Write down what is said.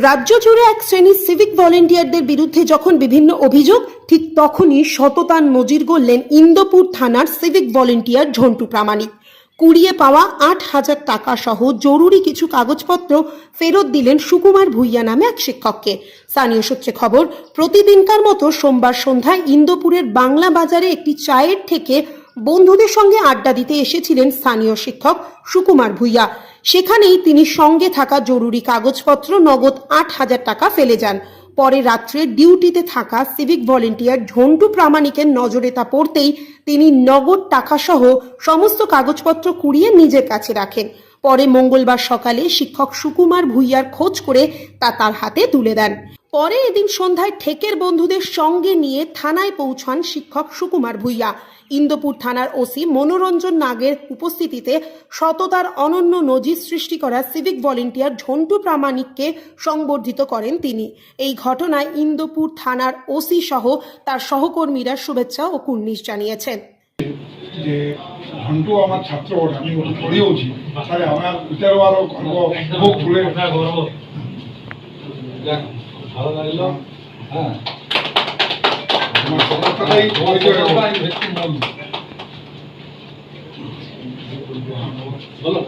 রাজ্য জুড়ে এক শ্রেণীর সিভিক ভলেন্টিয়ারদের বিরুদ্ধে যখন বিভিন্ন অভিযোগ, ঠিক তখনই শততান নজির গড়লেন ইন্দোপুর থানার সিভিক ভলেন্টিয়ার ঝন্টু প্রামাণিক। কুড়িয়ে পাওয়া ৮,০০০ টাকা সহ জরুরি কিছু কাগজপত্র ফেরত দিলেন সুকুমার ভূঁইয়া নামে এক শিক্ষককে। স্থানীয় সূত্রে খবর, প্রতিদিনকার মতো সোমবার সন্ধ্যায় ইন্দোপুরের বাংলা বাজারে একটি চায়ের থেকে বন্ধুদের সঙ্গে আড্ডা দিতে এসেছিলেন স্থানীয় শিক্ষক সুকুমার ভূঁইয়া। সেখানেই তিনি সঙ্গে থাকা জরুরি কাগজপত্র নগদ ৮,০০০ টাকা ফেলে যান। পরে রাত্রে ডিউটিতে থাকা সিভিক ভলেন্টিয়ার ঝন্টু প্রামাণিকের নজরে তা পড়তেই তিনি নগদ টাকা সহ সমস্ত কাগজপত্র কুড়িয়ে নিজের কাছে রাখেন। পরে মঙ্গলবার সকালে শিক্ষক সুকুমার ভূঁইয়ার খোঁজ করে তা তার হাতে তুলে দেন। পরে এদিন সন্ধ্যায় ঠেকের বন্ধুদের সঙ্গে নিয়ে থানায় পৌঁছান শিক্ষক সুকুমার ভূঁইয়া। ইন্দোপুর থানার ওসি মনোরঞ্জন নাগের উপস্থিতিতে সততার অনন্য নজির সৃষ্টি করা সিভিক ভলেন্টিয়ার ঝন্টু প্রামাণিককে সংবর্ধিত করেন তিনি। এই ঘটনায় ইন্দোপুর থানার ওসি সহ তার সহকর্মীরা শুভেচ্ছা ও কুর্নিশ জানিয়েছেন। যে ঝন্টু আমার ছাত্র ওটা আমি ওটা পড়িয়েওছি, তাহলে আমার এটারও আরো গর্ব বুক ফুলে ভালো লাগলো। হ্যাঁ, আমার সমস্তটাই বলো।